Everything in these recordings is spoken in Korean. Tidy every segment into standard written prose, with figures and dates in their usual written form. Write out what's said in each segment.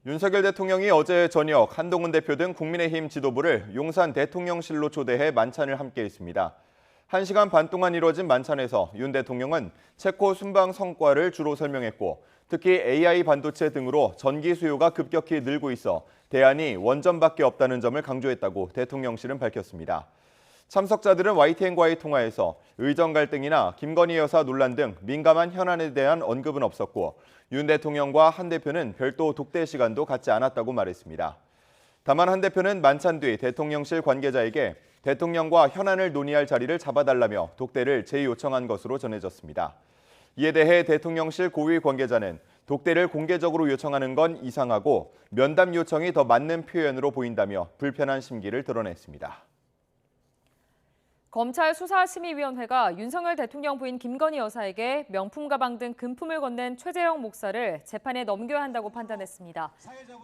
윤석열 대통령이 어제 저녁 한동훈 대표 등 국민의힘 지도부를 용산 대통령실로 초대해 만찬을 함께했습니다. 1시간 반 동안 이뤄진 만찬에서 윤 대통령은 체코 순방 성과를 주로 설명했고 특히 AI 반도체 등으로 전기 수요가 급격히 늘고 있어 대안이 원전밖에 없다는 점을 강조했다고 대통령실은 밝혔습니다. 참석자들은 YTN과의 통화에서 의정 갈등이나 김건희 여사 논란 등 민감한 현안에 대한 언급은 없었고 윤 대통령과 한 대표는 별도 독대 시간도 갖지 않았다고 말했습니다. 다만 한 대표는 만찬 뒤 대통령실 관계자에게 대통령과 현안을 논의할 자리를 잡아달라며 독대를 재요청한 것으로 전해졌습니다. 이에 대해 대통령실 고위 관계자는 독대를 공개적으로 요청하는 건 이상하고 면담 요청이 더 맞는 표현으로 보인다며 불편한 심기를 드러냈습니다. 검찰 수사심의위원회가 윤석열 대통령 부인 김건희 여사에게 명품 가방 등 금품을 건넨 최재형 목사를 재판에 넘겨야 한다고 판단했습니다.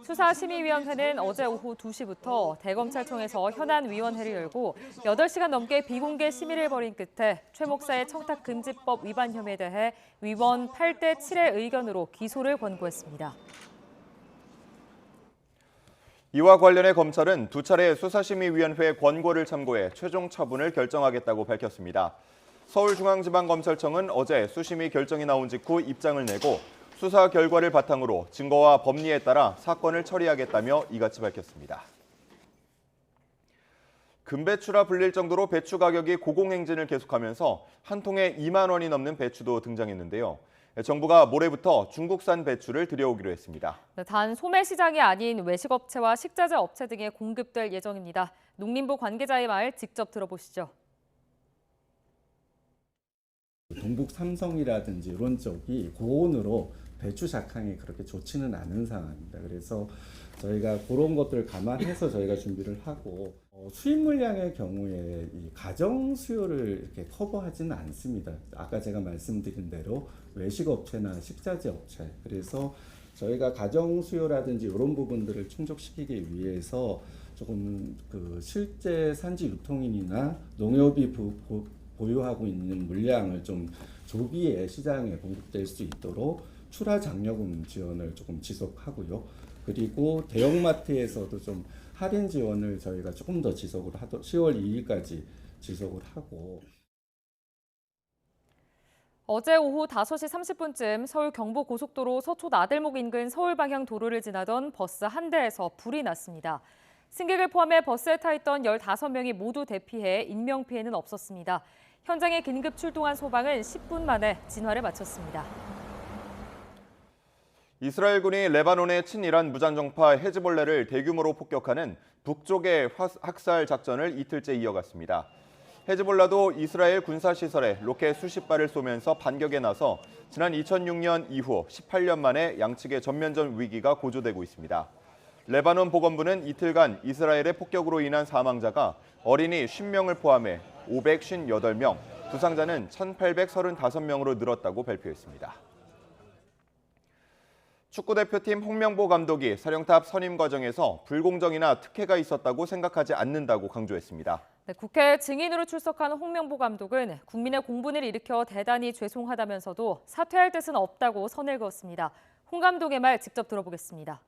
수사심의위원회는 어제 오후 2시부터 대검찰청에서 현안위원회를 열고 8시간 넘게 비공개 심의를 벌인 끝에 최 목사의 청탁금지법 위반 혐의에 대해 위원 8대 7의 의견으로 기소를 권고했습니다. 이와 관련해 검찰은 두 차례 수사심의위원회 권고를 참고해 최종 처분을 결정하겠다고 밝혔습니다. 서울중앙지방검찰청은 어제 수심의 결정이 나온 직후 입장을 내고 수사 결과를 바탕으로 증거와 법리에 따라 사건을 처리하겠다며 이같이 밝혔습니다. 금배추라 불릴 정도로 배추 가격이 고공행진을 계속하면서 한 통에 2만 원이 넘는 배추도 등장했는데요. 정부가 모레부터 중국산 배추를 들여오기로 했습니다. 단 소매 시장이 아닌 외식업체와 식자재 업체 등에 공급될 예정입니다. 농림부 관계자의 말 직접 들어보시죠. 동북 삼성이라든지 이런 쪽이 고온으로 배추 작황이 그렇게 좋지는 않은 상황입니다. 그래서 저희가 그런 것들을 감안해서 저희가 준비를 하고 수입 물량의 경우에 이 가정 수요를 이렇게 커버하지는 않습니다. 아까 제가 말씀드린 대로 외식업체나 식자재 업체, 그래서 저희가 가정 수요라든지 이런 부분들을 충족시키기 위해서 조금 그 실제 산지 유통인이나 농협이 보유하고 있는 물량을 좀 조기에 시장에 공급될 수 있도록 출하 장려금 지원을 조금 지속하고요. 그리고 대형마트에서도 좀 할인 지원을 저희가 조금 더 지속을 10월 2일까지 지속을 하고. 어제 오후 5시 30분쯤 서울 경부고속도로 서초 나들목 인근 서울 방향 도로를 지나던 버스 한 대에서 불이 났습니다. 승객을 포함해 버스에 타 있던 15명이 모두 대피해 인명피해는 없었습니다. 현장에 긴급 출동한 소방은 10분 만에 진화를 마쳤습니다. 이스라엘군이 레바논의 친이란 무장정파 헤즈볼라를 대규모로 폭격하는 북쪽의 학살 작전을 이틀째 이어갔습니다. 헤즈볼라도 이스라엘 군사시설에 로켓 수십 발을 쏘면서 반격에 나서 지난 2006년 이후 18년 만에 양측의 전면전 위기가 고조되고 있습니다. 레바논 보건부는 이틀간 이스라엘의 폭격으로 인한 사망자가 어린이 50명을 포함해 558명, 부상자는 1,835명으로 늘었다고 발표했습니다. 축구대표팀 홍명보 감독이 사령탑 선임 과정에서 불공정이나 특혜가 있었다고 생각하지 않는다고 강조했습니다. 국회 증인으로 출석한 홍명보 감독은 국민의 공분을 일으켜 대단히 죄송하다면서도 사퇴할 뜻은 없다고 선을 그었습니다. 홍 감독의 말 직접 들어보겠습니다.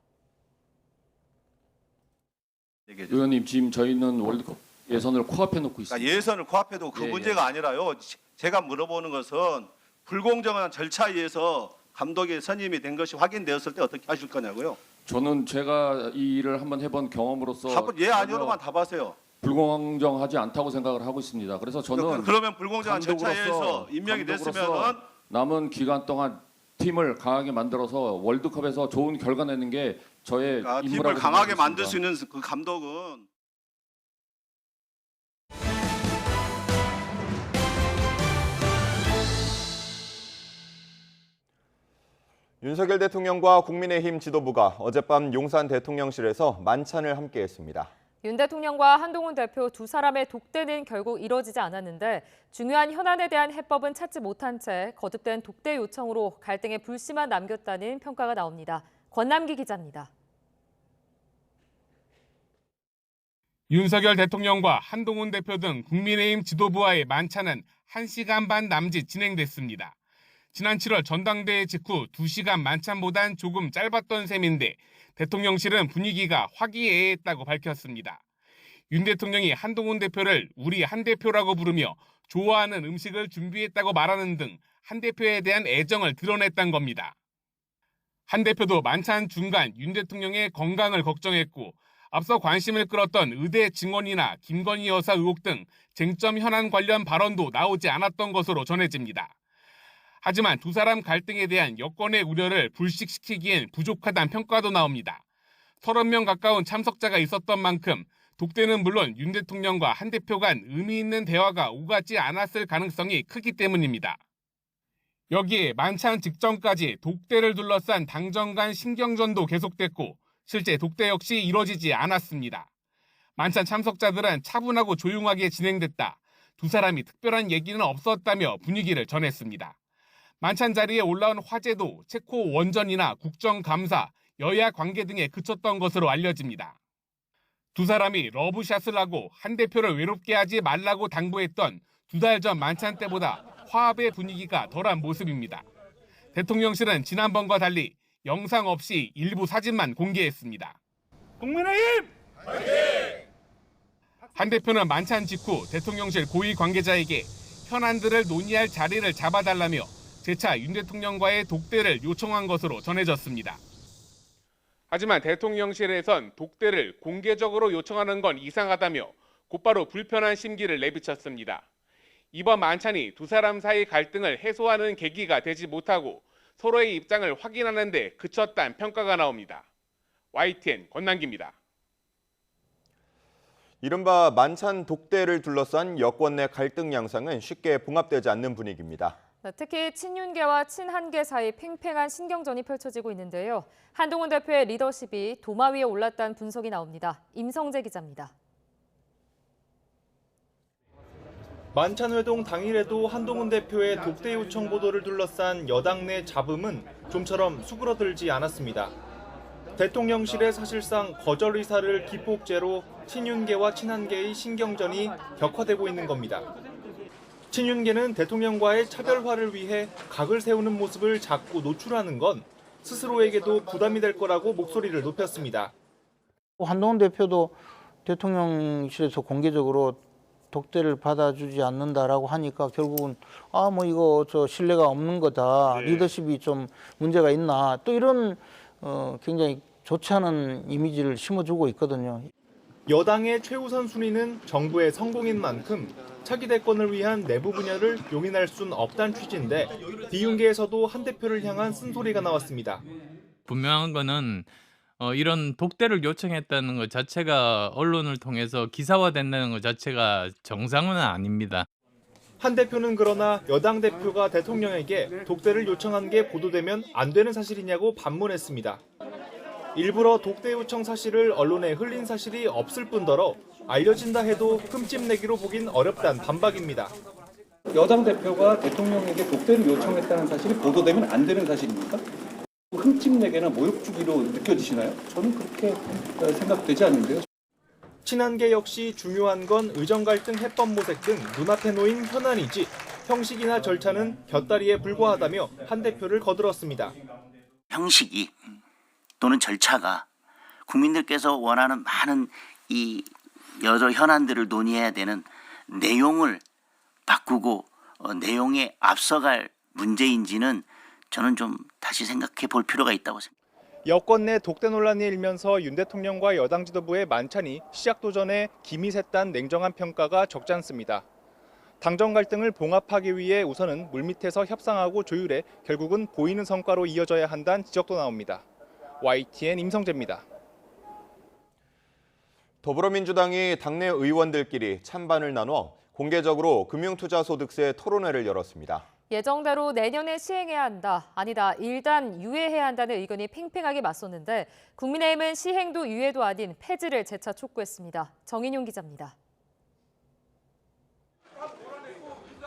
의원님, 지금 저희는 월드컵 예선을 코앞에 놓고 있습니다. 그러니까 예선을 코앞에 두고 그 문제가 아니라요. 제가 물어보는 것은 불공정한 절차에 의해서 감독이 선임이 된 것이 확인되었을 때 어떻게 하실 거냐고요. 저는 제가 이 일을 한번 해본 경험으로서 예 아니오로만 답하세요. 불공정하지 않다고 생각을 하고 있습니다. 그래서 저는 그러면 불공정한 절차에 의해서 임명이 됐으면은 남은 기간 동안 팀을 강하게 만들어서 월드컵에서 좋은 결과 내는 게 저의 임무라고 팀을 강하게 생각하고 만들 수 있습니다. 있는 그 감독은 윤석열 대통령과 국민의힘 지도부가 어젯밤 용산 대통령실에서 만찬을 함께했습니다. 윤 대통령과 한동훈 대표 두 사람의 독대는 결국 이뤄지지 않았는데 중요한 현안에 대한 해법은 찾지 못한 채 거듭된 독대 요청으로 갈등의 불씨만 남겼다는 평가가 나옵니다. 권남기 기자입니다. 윤석열 대통령과 한동훈 대표 등 국민의힘 지도부와의 만찬은 1시간 반 남짓 진행됐습니다. 지난 7월 전당대회 직후 2시간 만찬보단 조금 짧았던 셈인데 대통령실은 분위기가 화기애애했다고 밝혔습니다. 윤 대통령이 한동훈 대표를 우리 한 대표라고 부르며 좋아하는 음식을 준비했다고 말하는 등 한 대표에 대한 애정을 드러냈던 겁니다. 한 대표도 만찬 중간 윤 대통령의 건강을 걱정했고 앞서 관심을 끌었던 의대 증언이나 김건희 여사 의혹 등 쟁점 현안 관련 발언도 나오지 않았던 것으로 전해집니다. 하지만 두 사람 갈등에 대한 여권의 우려를 불식시키기엔 부족하다는 평가도 나옵니다. 30명 가까운 참석자가 있었던 만큼 독대는 물론 윤 대통령과 한 대표 간 의미 있는 대화가 오가지 않았을 가능성이 크기 때문입니다. 여기에 만찬 직전까지 독대를 둘러싼 당정 간 신경전도 계속됐고 실제 독대 역시 이뤄지지 않았습니다. 만찬 참석자들은 차분하고 조용하게 진행됐다. 두 사람이 특별한 얘기는 없었다며 분위기를 전했습니다. 만찬 자리에 올라온 화제도 체코 원전이나 국정감사, 여야 관계 등에 그쳤던 것으로 알려집니다. 두 사람이 러브샷을 하고 한 대표를 외롭게 하지 말라고 당부했던 2달 전 만찬 때보다 화합의 분위기가 덜한 모습입니다. 대통령실은 지난번과 달리 영상 없이 일부 사진만 공개했습니다. 국민의힘! 한 대표는 만찬 직후 대통령실 고위 관계자에게 현안들을 논의할 자리를 잡아달라며 재차 윤 대통령과의 독대를 요청한 것으로 전해졌습니다. 하지만 대통령실에선 독대를 공개적으로 요청하는 건 이상하다며 곧바로 불편한 심기를 내비쳤습니다. 이번 만찬이 두 사람 사이 갈등을 해소하는 계기가 되지 못하고 서로의 입장을 확인하는 데 그쳤다는 평가가 나옵니다. YTN 권남기입니다. 이른바 만찬 독대를 둘러싼 여권 내 갈등 양상은 쉽게 봉합되지 않는 분위기입니다. 특히 친윤계와 친한계 사이 팽팽한 신경전이 펼쳐지고 있는데요. 한동훈 대표의 리더십이 도마 위에 올랐다는 분석이 나옵니다. 임성재 기자입니다. 만찬회동 당일에도 한동훈 대표의 독대 요청 보도를 둘러싼 여당 내 잡음은 좀처럼 수그러들지 않았습니다. 대통령실의 사실상 거절 의사를 기폭제로 친윤계와 친한계의 신경전이 격화되고 있는 겁니다. 친윤계는 대통령과의 차별화를 위해 각을 세우는 모습을 자꾸 노출하는 건 스스로에게도 부담이 될 거라고 목소리를 높였습니다. 한동훈 대표도 대통령실에서 공개적으로 독대를 받아주지 않는다라고 하니까 결국은 이거 신뢰가 없는 거다. 리더십이 좀 문제가 있나. 또 이런 굉장히 좋지 않은 이미지를 심어주고 있거든요. 여당의 최우선 순위는 정부의 성공인 만큼 차기 대권을 위한 내부 분열을 용인할 순 없다는 취지인데 비윤계에서도 한 대표를 향한 쓴소리가 나왔습니다. 분명한 거는 이런 독대를 요청했다는 것 자체가 언론을 통해서 기사화된다는 것 자체가 정상은 아닙니다. 한 대표는 그러나 여당 대표가 대통령에게 독대를 요청한 게 보도되면 안 되는 사실이냐고 반문했습니다. 일부러 독대 요청 사실을 언론에 흘린 사실이 없을 뿐더러 알려진다 해도 흠집내기로 보긴 어렵다는 반박입니다. 여당 대표가 대통령에게 독대를 요청했다는 사실이 보도되면 안 되는 사실입니까? 흠집내기나 모욕 주기로 느껴지시나요? 저는 그렇게 생각되지 않는데요. 친한계 역시 중요한 건 의정 갈등 해법 모색 등 눈앞에 놓인 현안이지 형식이나 절차는 곁다리에 불과하다며 한 대표를 거들었습니다. 형식이 또는 절차가 국민들께서 원하는 많은 이 여러 현안들을 논의해야 되는 내용을 바꾸고 내용에 앞서갈 문제인지는 저는 좀 다시 생각해 볼 필요가 있다고 생각합니다. 여권 내 독대 논란이 일면서 윤 대통령과 여당 지도부의 만찬이 시작도 전에 김이 샜다는 냉정한 평가가 적지 않습니다. 당정 갈등을 봉합하기 위해 우선은 물밑에서 협상하고 조율해 결국은 보이는 성과로 이어져야 한다는 지적도 나옵니다. YTN 임성재입니다. 더불어민주당이 당내 의원들끼리 찬반을 나눠 공개적으로 금융투자소득세 토론회를 열었습니다. 예정대로 내년에 시행해야 한다, 아니다, 일단 유예해야 한다는 의견이 팽팽하게 맞섰는데 국민의힘은 시행도 유예도 아닌 폐지를 재차 촉구했습니다. 정인용 기자입니다.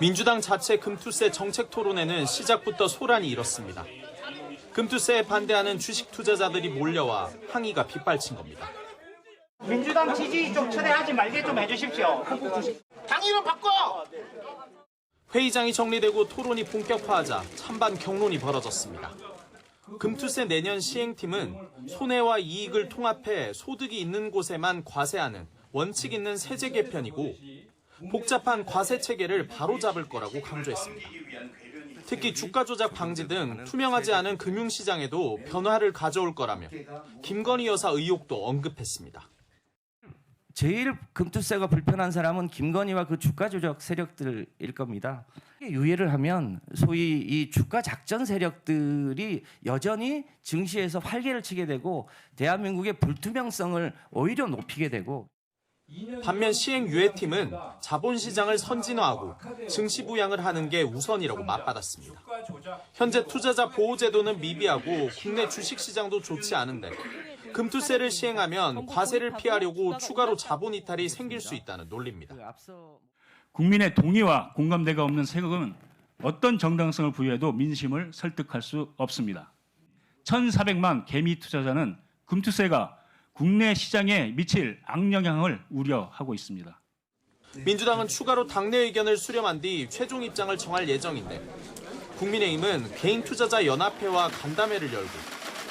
민주당 자체 금투세 정책 토론회는 시작부터 소란이 일었습니다. 금투세에 반대하는 주식 투자자들이 몰려와 항의가 빗발친 겁니다. 민주당 지지 좀 초대하지 말게 좀 해주십시오. 당 이름 바꿔! 회의장이 정리되고 토론이 본격화하자 찬반 경론이 벌어졌습니다. 금투세 내년 시행팀은 손해와 이익을 통합해 소득이 있는 곳에만 과세하는 원칙 있는 세제 개편이고 복잡한 과세 체계를 바로잡을 거라고 강조했습니다. 특히 주가 조작 방지 등 투명하지 않은 금융시장에도 변화를 가져올 거라며 김건희 여사 의혹도 언급했습니다. 제일 금투세가 불편한 사람은 김건희와 그 주가 조작 세력들일 겁니다. 유예를 하면 소위 이 주가 작전 세력들이 여전히 증시에서 활개를 치게 되고 대한민국의 불투명성을 오히려 높이게 되고 반면 시행 유예팀은 자본시장을 선진화하고 증시 부양을 하는 게 우선이라고 맞받았습니다. 현재 투자자 보호제도는 미비하고 국내 주식시장도 좋지 않은데 금투세를 시행하면 과세를 피하려고 추가로 자본 이탈이 생길 수 있다는 논리입니다. 국민의 동의와 공감대가 없는 세금은 어떤 정당성을 부여해도 민심을 설득할 수 없습니다. 1,400만 개미 투자자는 금투세가 국내 시장에 미칠 악영향을 우려하고 있습니다. 민주당은 추가로 당내 의견을 수렴한 뒤 최종 입장을 정할 예정인데 국민의힘은 개인 투자자 연합회와 간담회를 열고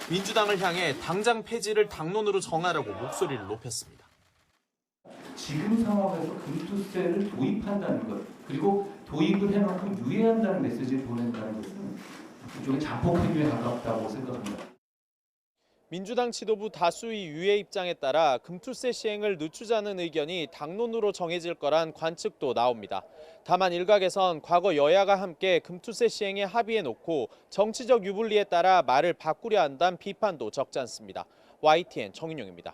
민주당을 향해 당장 폐지를 당론으로 정하라고 목소리를 높였습니다. 지금 상황에서 금투세를 도입한다는 것, 그리고 도입을 해놓고 유예한다는 메시지를 보낸다는 것은 일종의 자폭 행위에 가깝다고 생각합니다. 민주당 지도부 다수의 유예 입장에 따라 금투세 시행을 늦추자는 의견이 당론으로 정해질 거란 관측도 나옵니다. 다만 일각에선 과거 여야가 함께 금투세 시행에 합의해놓고 정치적 유불리에 따라 말을 바꾸려 한다는 비판도 적지 않습니다. YTN 정인용입니다.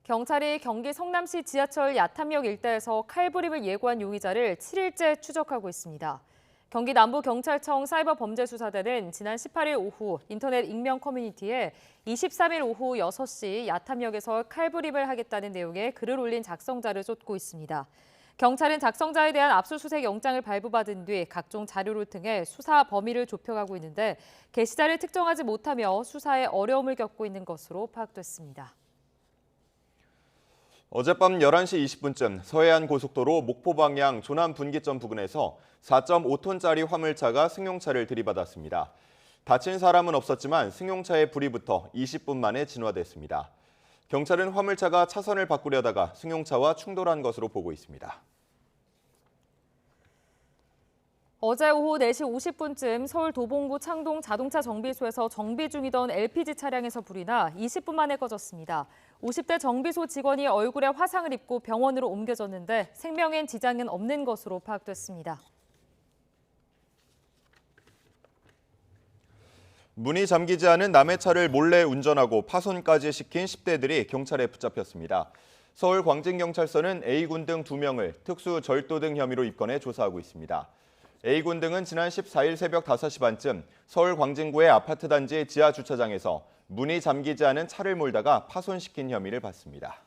경찰이 경기 성남시 지하철 야탐역 일대에서 칼부림을 예고한 용의자를 7일째 추적하고 있습니다. 경기 남부경찰청 사이버범죄수사대는 지난 18일 오후 인터넷 익명 커뮤니티에 23일 오후 6시 야탐역에서 칼부림을 하겠다는 내용의 글을 올린 작성자를 쫓고 있습니다. 경찰은 작성자에 대한 압수수색 영장을 발부받은 뒤 각종 자료를 통해 수사 범위를 좁혀가고 있는데 게시자를 특정하지 못하며 수사에 어려움을 겪고 있는 것으로 파악됐습니다. 어젯밤 11시 20분쯤 서해안 고속도로 목포 방향 조남 분기점 부근에서 4.5톤짜리 화물차가 승용차를 들이받았습니다. 다친 사람은 없었지만 승용차에 불이 붙어 20분 만에 진화됐습니다. 경찰은 화물차가 차선을 바꾸려다가 승용차와 충돌한 것으로 보고 있습니다. 어제 오후 4시 50분쯤 서울 도봉구 창동 자동차 정비소에서 정비 중이던 LPG 차량에서 불이 나 20분 만에 꺼졌습니다. 50대 정비소 직원이 얼굴에 화상을 입고 병원으로 옮겨졌는데 생명엔 지장은 없는 것으로 파악됐습니다. 문이 잠기지 않은 남의 차를 몰래 운전하고 파손까지 시킨 10대들이 경찰에 붙잡혔습니다. 서울 광진경찰서는 A군 등 2명을 특수 절도 등 혐의로 입건해 조사하고 있습니다. A군 등은 지난 14일 새벽 5시 반쯤 서울 광진구의 아파트 단지 지하 주차장에서 문이 잠기지 않은 차를 몰다가 파손시킨 혐의를 받습니다.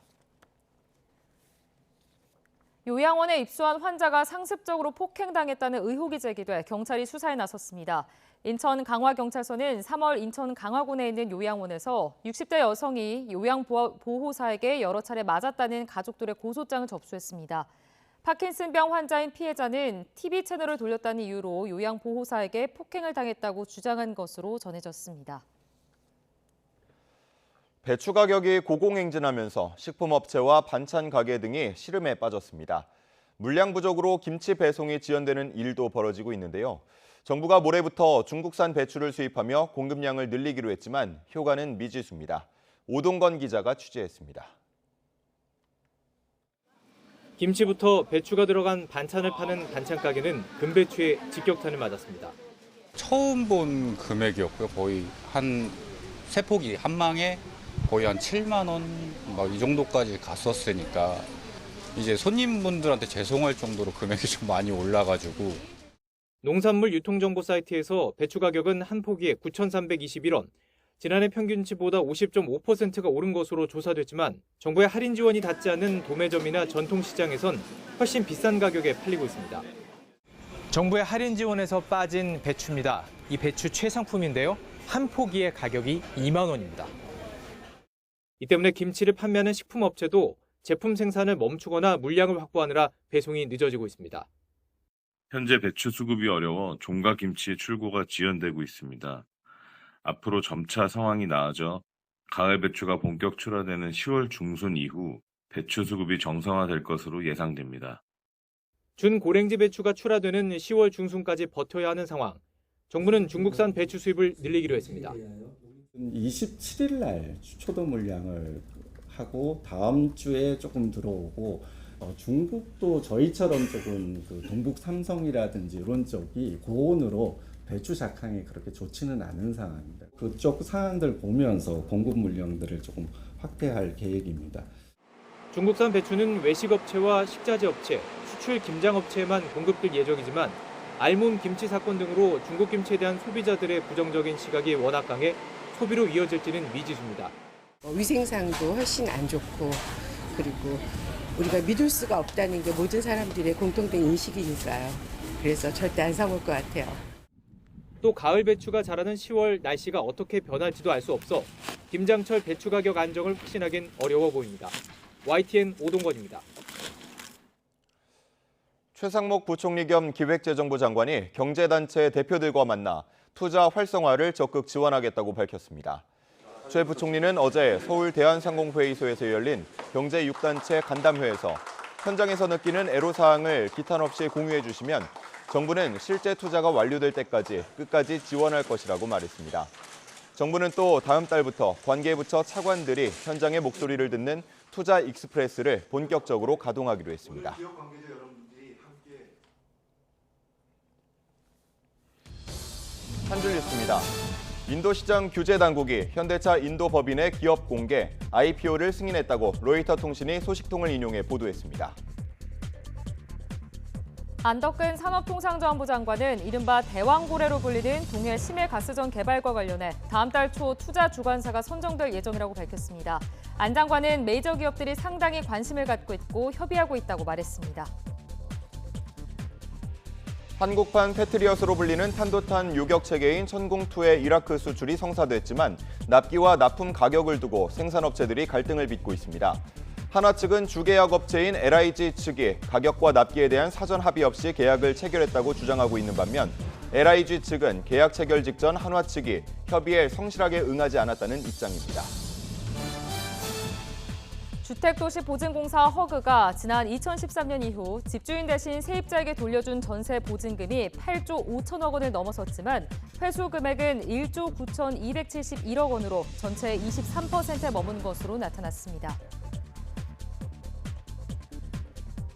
요양원에 입소한 환자가 상습적으로 폭행당했다는 의혹이 제기돼 경찰이 수사에 나섰습니다. 인천 강화경찰서는 3월 인천 강화군에 있는 요양원에서 60대 여성이 요양보호사에게 여러 차례 맞았다는 가족들의 고소장을 접수했습니다. 파킨슨병 환자인 피해자는 TV 채널을 돌렸다는 이유로 요양보호사에게 폭행을 당했다고 주장한 것으로 전해졌습니다. 배추 가격이 고공행진하면서 식품업체와 반찬 가게 등이 시름에 빠졌습니다. 물량 부족으로 김치 배송이 지연되는 일도 벌어지고 있는데요. 정부가 모레부터 중국산 배추를 수입하며 공급량을 늘리기로 했지만 효과는 미지수입니다. 오동건 기자가 취재했습니다. 김치부터 배추가 들어간 반찬을 파는 반찬 가게는 금배추에 직격탄을 맞았습니다. 처음 본 금액이었고요. 거의 한 세 포기 한 망에 거의 한 7만 원 막 이 정도까지 갔었으니까 이제 손님분들한테 죄송할 정도로 금액이 좀 많이 올라가지고. 농산물 유통정보 사이트에서 배추 가격은 한 포기에 9,321원, 지난해 평균치보다 50.5%가 오른 것으로 조사됐지만 정부의 할인 지원이 닿지 않는 도매점이나 전통시장에선 훨씬 비싼 가격에 팔리고 있습니다. 정부의 할인 지원에서 빠진 배추입니다. 이 배추 최상품인데요. 한 포기의 가격이 2만 원입니다. 이 때문에 김치를 판매하는 식품업체도 제품 생산을 멈추거나 물량을 확보하느라 배송이 늦어지고 있습니다. 현재 배추 수급이 어려워 종갓김치 출고가 지연되고 있습니다. 앞으로 점차 상황이 나아져 가을 배추가 본격 출하되는 10월 중순 이후 배추 수급이 정상화될 것으로 예상됩니다. 준고랭지 배추가 출하되는 10월 중순까지 버텨야 하는 상황. 정부는 중국산 배추 수입을 늘리기로 했습니다. 27일 날 초도 물량을 하고 다음 주에 조금 들어오고 중국도 저희처럼 조금 그 동북 삼성이라든지 이런 쪽이 고온으로 배추 작황이 그렇게 좋지는 않은 상황입니다. 그쪽 상황들 보면서 공급 물량들을 조금 확대할 계획입니다. 중국산 배추는 외식업체와 식자재 업체, 수출 김장업체에만 공급될 예정이지만 알몸 김치 사건 등으로 중국 김치에 대한 소비자들의 부정적인 시각이 워낙 강해 소비로 이어질지는 미지수입니다. 위생상도 훨씬 안 좋고 그리고 우리가 믿을 수가 없다는 게 모든 사람들의 공통된 인식이니까요. 그래서 절대 안 사 먹을 것 같아요. 또 가을 배추가 자라는 10월 날씨가 어떻게 변할지도 알 수 없어 김장철 배추 가격 안정을 확신하긴 어려워 보입니다. YTN 오동건입니다. 최상목 부총리 겸 기획재정부 장관이 경제단체 대표들과 만나 투자 활성화를 적극 지원하겠다고 밝혔습니다. 최 부총리는 어제 서울 대한상공회의소에서 열린 경제 6단체 간담회에서 현장에서 느끼는 애로사항을 기탄 없이 공유해 주시면 정부는 실제 투자가 완료될 때까지 끝까지 지원할 것이라고 말했습니다. 정부는 또 다음 달부터 관계부처 차관들이 현장의 목소리를 듣는 투자 익스프레스를 본격적으로 가동하기로 했습니다. 한 줄 뉴스입니다. 인도시장 규제 당국이 현대차 인도 법인의 기업 공개, IPO를 승인했다고 로이터 통신이 소식통을 인용해 보도했습니다. 안덕근 산업통상자원부 장관은 이른바 대왕고래로 불리는 동해 심해가스전 개발과 관련해 다음 달 초 투자 주관사가 선정될 예정이라고 밝혔습니다. 안 장관은 메이저 기업들이 상당히 관심을 갖고 있고 협의하고 있다고 말했습니다. 한국판 패트리엇으로 불리는 탄도탄 요격 체계인 천공2의 이라크 수출이 성사됐지만 납기와 납품 가격을 두고 생산업체들이 갈등을 빚고 있습니다. 한화 측은 주계약 업체인 LIG 측이 가격과 납기에 대한 사전 합의 없이 계약을 체결했다고 주장하고 있는 반면 LIG 측은 계약 체결 직전 한화 측이 협의에 성실하게 응하지 않았다는 입장입니다. 주택도시보증공사 허그가 지난 2013년 이후 집주인 대신 세입자에게 돌려준 전세 보증금이 8조 5천억 원을 넘어섰지만 회수 금액은 1조 9,271억 원으로 전체의 23%에 머문 것으로 나타났습니다.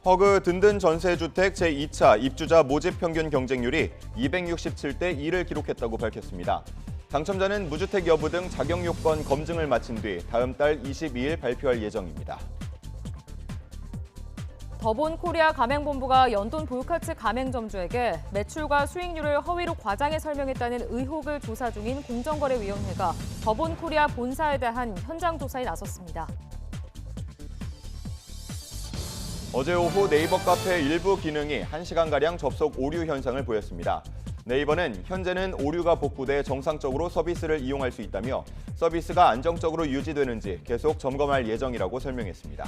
허그 든든 전세주택 제2차 입주자 모집 평균 경쟁률이 267대 2를 기록했다고 밝혔습니다. 당첨자는 무주택 여부 등 자격 요건 검증을 마친 뒤 다음 달 22일 발표할 예정입니다. 더본코리아 가맹본부가 연돈 보유카 측 가맹점주에게 매출과 수익률을 허위로 과장해 설명했다는 의혹을 조사 중인 공정거래위원회가 더본코리아 본사에 대한 현장 조사에 나섰습니다. 어제 오후 네이버 카페 일부 기능이 1시간가량 접속 오류 현상을 보였습니다. 네이버는 현재는 오류가 복구돼 정상적으로 서비스를 이용할 수 있다며 서비스가 안정적으로 유지되는지 계속 점검할 예정이라고 설명했습니다.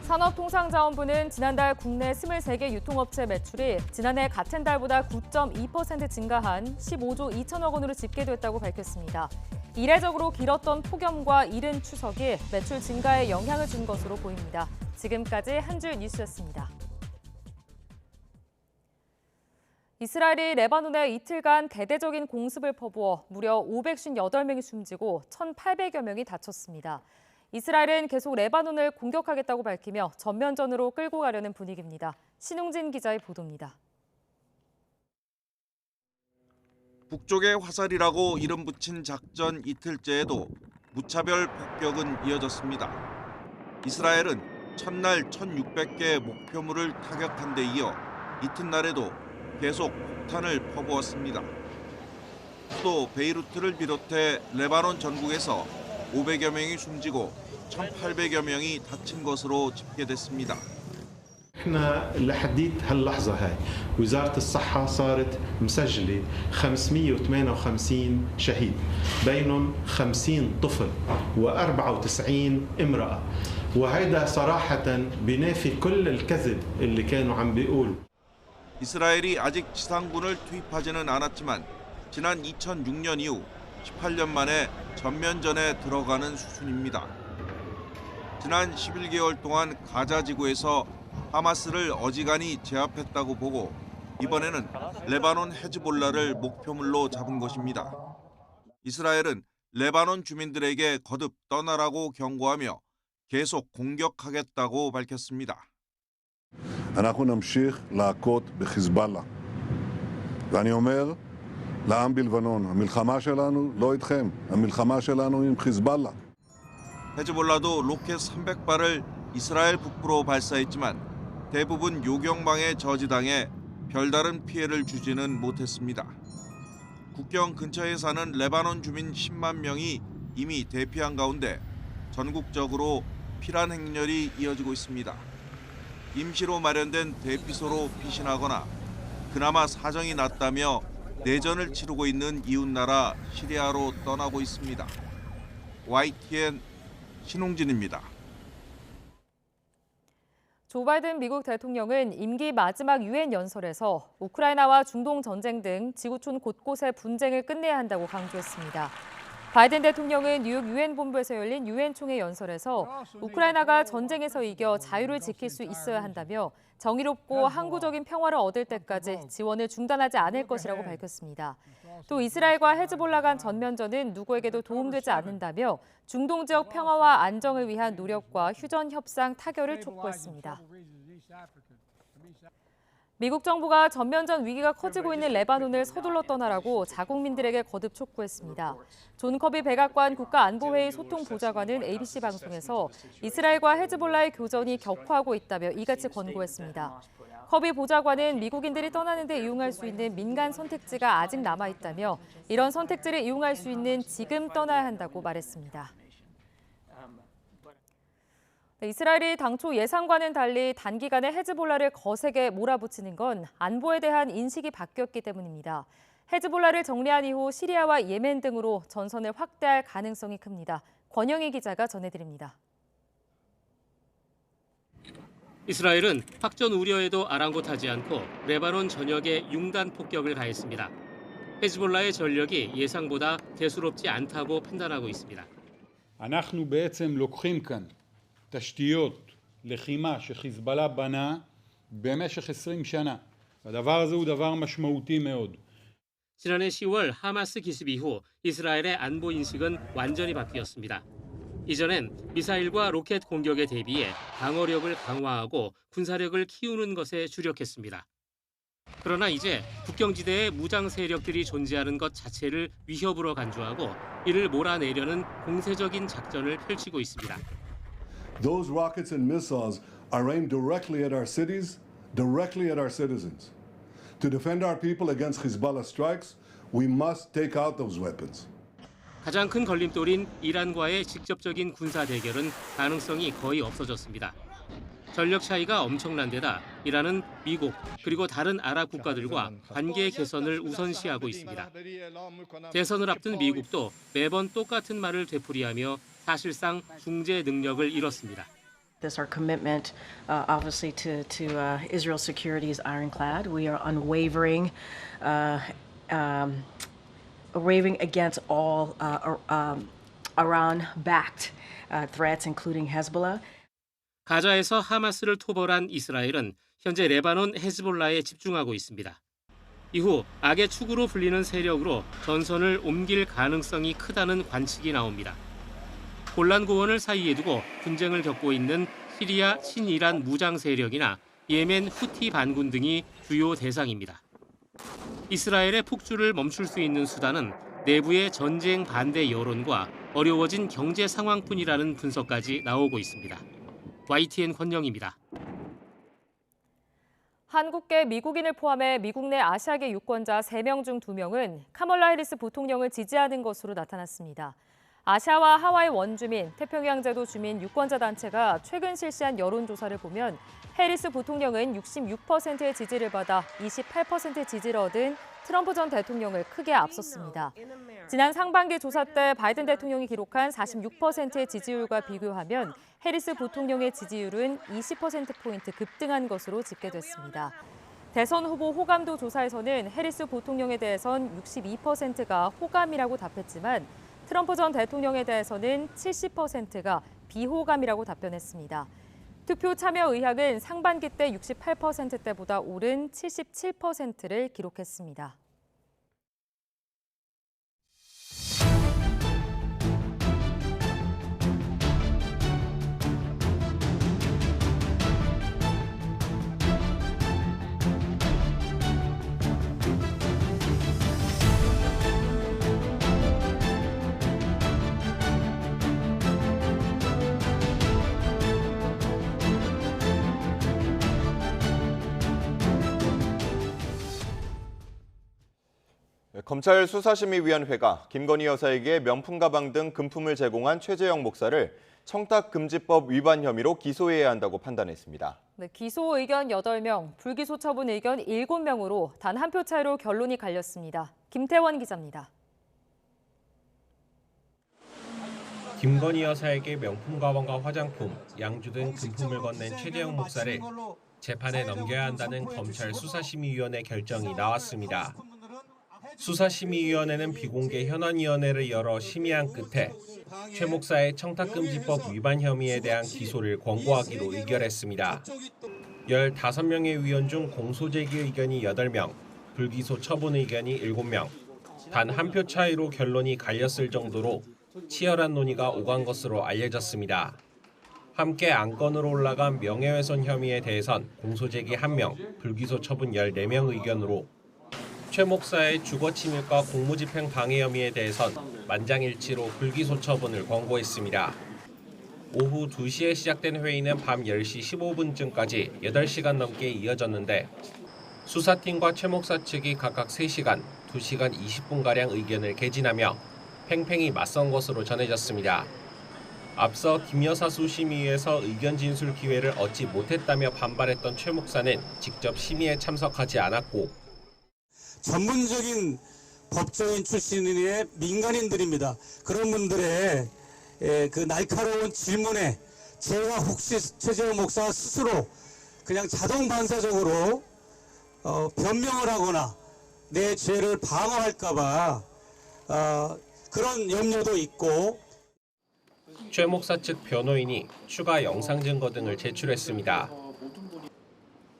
산업통상자원부는 지난달 국내 23개 유통업체 매출이 지난해 같은 달보다 9.2% 증가한 15조 2천억 원으로 집계됐다고 밝혔습니다. 이례적으로 길었던 폭염과 이른 추석이 매출 증가에 영향을 준 것으로 보입니다. 지금까지 한 줄 뉴스였습니다. 이스라엘이 레바논에 이틀간 대대적인 공습을 퍼부어 무려 558명이 숨지고 1,800여 명이 다쳤습니다. 이스라엘은 계속 레바논을 공격하겠다고 밝히며 전면전으로 끌고 가려는 분위기입니다. 신웅진 기자의 보도입니다. 북쪽의 화살이라고 이름 붙인 작전 이틀째에도 무차별 폭격은 이어졌습니다. 이스라엘은 첫날 1,600개의 목표물을 타격한 데 이어 이튿날에도 계속 폭탄을 퍼부었습니다. 수도 베이루트를 비롯해 레바논 전국에서 500여 명이 숨지고 1,800여 명이 다친 것으로 집계됐습니다. احنا لحديت هاللحظه هاي وزاره الصحه صارت مسجله 558 شهيد بينهم 50 طفل و94 امراه وهيدا صراحة بينافي كل الكذب اللي كانوا عم بيقولوا. 이스라엘이 아직 지상군을 투입하지는 않았지만 지난 2006년 이후 18년 만에 전면전에 들어가는 수준입니다. 지난 11개월 동안 가자 지구에서 하마스를 어지간히 제압했다고 보고 이번에는 레바논 헤즈볼라를 목표물로 잡은 것입니다. 이스라엘은 레바논 주민들에게 거듭 떠나라고 경고하며 계속 공격하겠다고 밝혔습니다. אנחנו נמשיך להכות בחיזבאללה. ואני אומר לעם בלבנון, המלחמה שלנו לא איתכם, המלחמה שלנו עם חיזבאללה. 헤즈볼라도 로켓 300발을 이스라엘 북부로 발사했지만 대부분 요격망에 저지당해 별다른 피해를 주지는 못했습니다. 국경 근처에 사는 레바논 주민 10만 명이 이미 대피한 가운데 전국적으로 피란 행렬이 이어지고 있습니다. 임시로 마련된 대피소로 피신하거나 그나마 사정이 낫다며 내전을 치르고 있는 이웃나라 시리아로 떠나고 있습니다. YTN 신홍진입니다. 조 바이든 미국 대통령은 임기 마지막 유엔 연설에서 우크라이나와 중동 전쟁 등 지구촌 곳곳의 분쟁을 끝내야 한다고 강조했습니다. 바이든 대통령은 뉴욕 유엔 본부에서 열린 유엔 총회 연설에서 우크라이나가 전쟁에서 이겨 자유를 지킬 수 있어야 한다며 정의롭고 항구적인 평화를 얻을 때까지 지원을 중단하지 않을 것이라고 밝혔습니다. 또 이스라엘과 헤즈볼라 간 전면전은 누구에게도 도움되지 않는다며 중동 지역 평화와 안정을 위한 노력과 휴전 협상 타결을 촉구했습니다. 미국 정부가 전면전 위기가 커지고 있는 레바논을 서둘러 떠나라고 자국민들에게 거듭 촉구했습니다. 존 커비 백악관 국가안보회의 소통보좌관은 ABC 방송에서 이스라엘과 헤즈볼라의 교전이 격화하고 있다며 이같이 권고했습니다. 커비 보좌관은 미국인들이 떠나는 데 이용할 수 있는 민간 선택지가 아직 남아있다며 이런 선택지를 이용할 수 있는 지금 떠나야 한다고 말했습니다. 이스라엘이 당초 예상과는 달리 단기간에 헤즈볼라를 거세게 몰아붙이는 건 안보에 대한 인식이 바뀌었기 때문입니다. 헤즈볼라를 정리한 이후 시리아와 예멘 등으로 전선을 확대할 가능성이 큽니다. 권영희 기자가 전해드립니다. 이스라엘은 확전 우려에도 아랑곳하지 않고 레바논 전역에 융단 폭격을 가했습니다. 헤즈볼라의 전력이 예상보다 대수롭지 않다고 판단하고 있습니다. אנחנו בעצם לוקחים כאן תשתיות לחימה שחיזבאללה בנה במשך 20 שנה. הדבר הזה הוא דבר משמעותי מאוד. 지난해 10월 하마스 기습 이후 이스라엘의 안보 인식은 완전히 바뀌었습니다. 이전엔 미사일과 로켓 공격에 대비해 방어력을 강화하고 군사력을 키우는 것에 주력했습니다. 그러나 이제 국경지대에 무장 세력들이 존재하는 것 자체를 위협으로 간주하고 이를 몰아내려는 공세적인 작전을 펼치고 있습니다. Those rockets and missiles are aimed directly at our cities, directly at our citizens. To defend our people against Hezbollah strikes, we must take out those weapons. 가장 큰 걸림돌인 이란과의 직접적인 군사 대결은 가능성이 거의 없어졌습니다. 전력 차이가 엄청난 데다 이란은 미국 그리고 다른 아랍 국가들과 관계 개선을 우선시하고 있습니다. 대선을 앞둔 미국도 매번 똑같은 말을 되풀이하며 사실상 중재 능력을 잃었습니다. Our commitment, obviously, to Israel's security is ironclad. We are unwavering, waving against all Iran-backed threats, including Hezbollah. 가자에서 하마스를 토벌한 이스라엘은 현재 레바논 헤즈볼라에 집중하고 있습니다. 이후 악의 축으로 불리는 세력으로 전선을 옮길 가능성이 크다는 관측이 나옵니다. 골란 고원을 사이에 두고 분쟁을 겪고 있는 시리아 친이란 무장 세력이나 예멘 후티 반군 등이 주요 대상입니다. 이스라엘의 폭주를 멈출 수 있는 수단은 내부의 전쟁 반대 여론과 어려워진 경제 상황뿐이라는 분석까지 나오고 있습니다. YTN 권영입니다. 한국계 미국인을 포함해 미국 내 아시아계 유권자 3명 중 2명은 카멀라 해리스 부통령을 지지하는 것으로 나타났습니다. 아시아와 하와이 원주민, 태평양 제도 주민 유권자 단체가 최근 실시한 여론조사를 보면 해리스 부통령은 66%의 지지를 받아 28% 지지를 얻은 트럼프 전 대통령을 크게 앞섰습니다. 지난 상반기 조사 때 바이든 대통령이 기록한 46%의 지지율과 비교하면 해리스 부통령의 지지율은 20%포인트 급등한 것으로 집계됐습니다. 대선 후보 호감도 조사에서는 해리스 부통령에 대해선 62%가 호감이라고 답했지만 트럼프 전 대통령에 대해서는 70%가 비호감이라고 답변했습니다. 투표 참여 의향은 상반기 때 68%대보다 오른 77%를 기록했습니다. 검찰 수사심의위원회가 김건희 여사에게 명품 가방 등 금품을 제공한 최재형 목사를 청탁금지법 위반 혐의로 기소해야 한다고 판단했습니다. 네, 기소 의견 8명, 불기소 처분 의견 7명으로 단 한 표 차이로 결론이 갈렸습니다. 김태원 기자입니다. 김건희 여사에게 명품 가방과 화장품, 양주 등 금품을 건넨 최재형 목사를 재판에 넘겨야 한다는 검찰 수사심의위원회 결정이 나왔습니다. 수사심의위원회는 비공개 현안위원회를 열어 심의한 끝에 최 목사의 청탁금지법 위반 혐의에 대한 기소를 권고하기로 의결했습니다. 15명의 위원 중 공소제기 의견이 8명, 불기소 처분 의견이 7명, 단 한 표 차이로 결론이 갈렸을 정도로 치열한 논의가 오간 것으로 알려졌습니다. 함께 안건으로 올라간 명예훼손 혐의에 대해선 공소제기 1명, 불기소 처분 14명 의견으로 최 목사의 주거침입과 공무집행 방해 혐의에 대해선 만장일치로 불기소 처분을 권고했습니다. 오후 2시에 시작된 회의는 밤 10시 15분쯤까지 8시간 넘게 이어졌는데 수사팀과 최 목사 측이 각각 3시간, 2시간 20분가량 의견을 개진하며 팽팽히 맞선 것으로 전해졌습니다. 앞서 김 여사 수심위에서 의견 진술 기회를 얻지 못했다며 반발했던 최 목사는 직접 심의에 참석하지 않았고 전문적인 법조인 출신의 민간인들입니다. 그런 분들의 그 날카로운 질문에 제가 혹시 최재형 목사 스스로 그냥 자동 반사적으로 변명을 하거나 내 죄를 방어할까 봐 그런 염려도 있고 최 목사 측 변호인이 추가 영상 증거 등을 제출했습니다.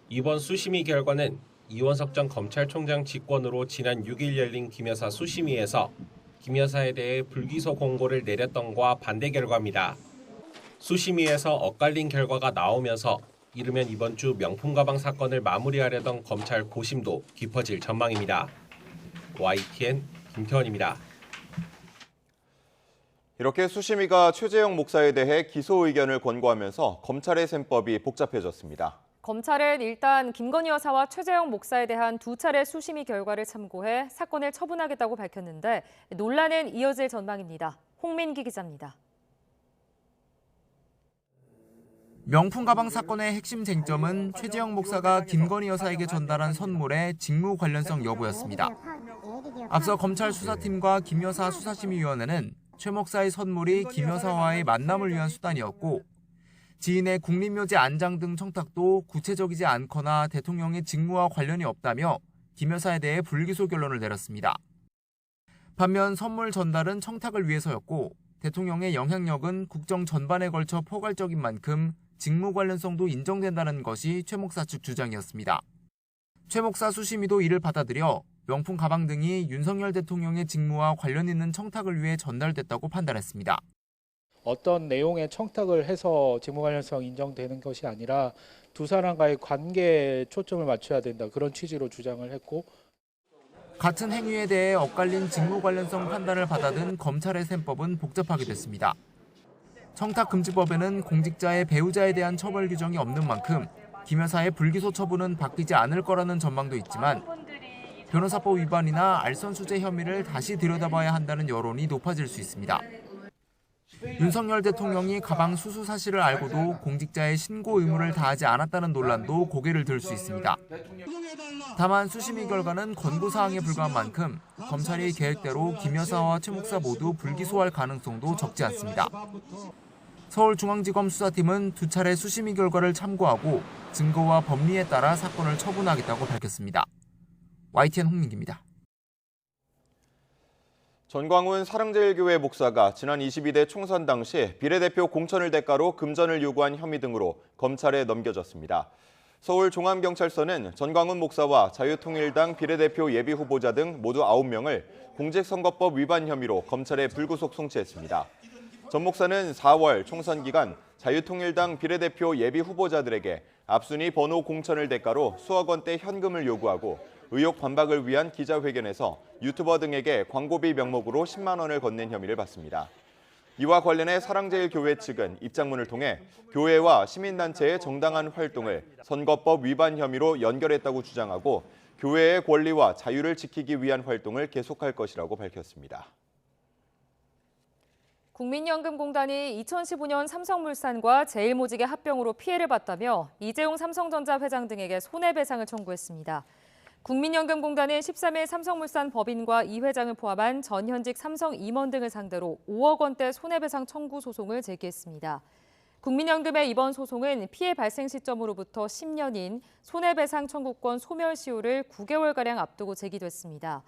이번 수심위 결과는 이원석 전 검찰총장 직권으로 지난 6일 열린 김 여사 수심위에서 김 여사에 대해 불기소 공고를 내렸던 것과 반대 결과입니다. 수심위에서 엇갈린 결과가 나오면서 이르면 이번 주 명품 가방 사건을 마무리하려던 검찰 고심도 깊어질 전망입니다. YTN 김태원입니다. 이렇게 수심위가 최재형 목사에 대해 기소 의견을 권고하면서 검찰의 셈법이 복잡해졌습니다. 검찰은 일단 김건희 여사와 최재형 목사에 대한 2차례 수심위 결과를 참고해 사건을 처분하겠다고 밝혔는데 논란은 이어질 전망입니다. 홍민기 기자입니다. 명품 가방 사건의 핵심 쟁점은 최재형 목사가 김건희 여사에게 전달한 선물의 직무 관련성 여부였습니다. 앞서 검찰 수사팀과 김 여사 수사심의위원회는 최 목사의 선물이 김 여사와의 만남을 위한 수단이었고 지인의 국립묘지 안장 등 청탁도 구체적이지 않거나 대통령의 직무와 관련이 없다며 김 여사에 대해 불기소 결론을 내렸습니다. 반면 선물 전달은 청탁을 위해서였고 대통령의 영향력은 국정 전반에 걸쳐 포괄적인 만큼 직무 관련성도 인정된다는 것이 최 목사 측 주장이었습니다. 최 목사 수심위도 이를 받아들여 명품 가방 등이 윤석열 대통령의 직무와 관련 있는 청탁을 위해 전달됐다고 판단했습니다. 어떤 내용의 청탁을 해서 직무 관련성 인정되는 것이 아니라 두 사람과의 관계에 초점을 맞춰야 된다. 그런 취지로 주장을 했고 같은 행위에 대해 엇갈린 직무 관련성 판단을 받아든 검찰의 셈법은 복잡하게 됐습니다. 청탁금지법에는 공직자의 배우자에 대한 처벌 규정이 없는 만큼 김 여사의 불기소 처분은 바뀌지 않을 거라는 전망도 있지만 변호사법 위반이나 알선수재 혐의를 다시 들여다봐야 한다는 여론이 높아질 수 있습니다. 윤석열 대통령이 가방 수수 사실을 알고도 공직자의 신고 의무를 다하지 않았다는 논란도 고개를 들 수 있습니다. 다만 수심위 결과는 권고사항에 불과한 만큼 검찰이 계획대로 김 여사와 최 목사 모두 불기소할 가능성도 적지 않습니다. 서울중앙지검 수사팀은 두 차례 수심위 결과를 참고하고 증거와 법리에 따라 사건을 처분하겠다고 밝혔습니다. YTN 홍민기입니다. 전광훈 사랑제일교회 목사가 지난 22대 총선 당시 비례대표 공천을 대가로 금전을 요구한 혐의 등으로 검찰에 넘겨졌습니다. 서울종암경찰서는 전광훈 목사와 자유통일당 비례대표 예비후보자 등 모두 9명을 공직선거법 위반 혐의로 검찰에 불구속 송치했습니다. 전 목사는 4월 총선 기간 자유통일당 비례대표 예비후보자들에게 앞순위 번호 공천을 대가로 수억 원대 현금을 요구하고 의혹 반박을 위한 기자회견에서 유튜버 등에게 광고비 명목으로 10만 원을 건넨 혐의를 받습니다. 이와 관련해 사랑제일교회 측은 입장문을 통해 교회와 시민단체의 정당한 활동을 선거법 위반 혐의로 연결했다고 주장하고 교회의 권리와 자유를 지키기 위한 활동을 계속할 것이라고 밝혔습니다. 국민연금공단이 2015년 삼성물산과 제일모직의 합병으로 피해를 봤다며 이재용 삼성전자 회장 등에게 손해배상을 청구했습니다. 국민연금공단은 13일 삼성물산 법인과 이 회장을 포함한 전현직 삼성 임원 등을 상대로 5억 원대 손해배상 청구 소송을 제기했습니다. 국민연금의 이번 소송은 피해 발생 시점으로부터 10년인 손해배상 청구권 소멸시효를 9개월가량 앞두고 제기됐습니다.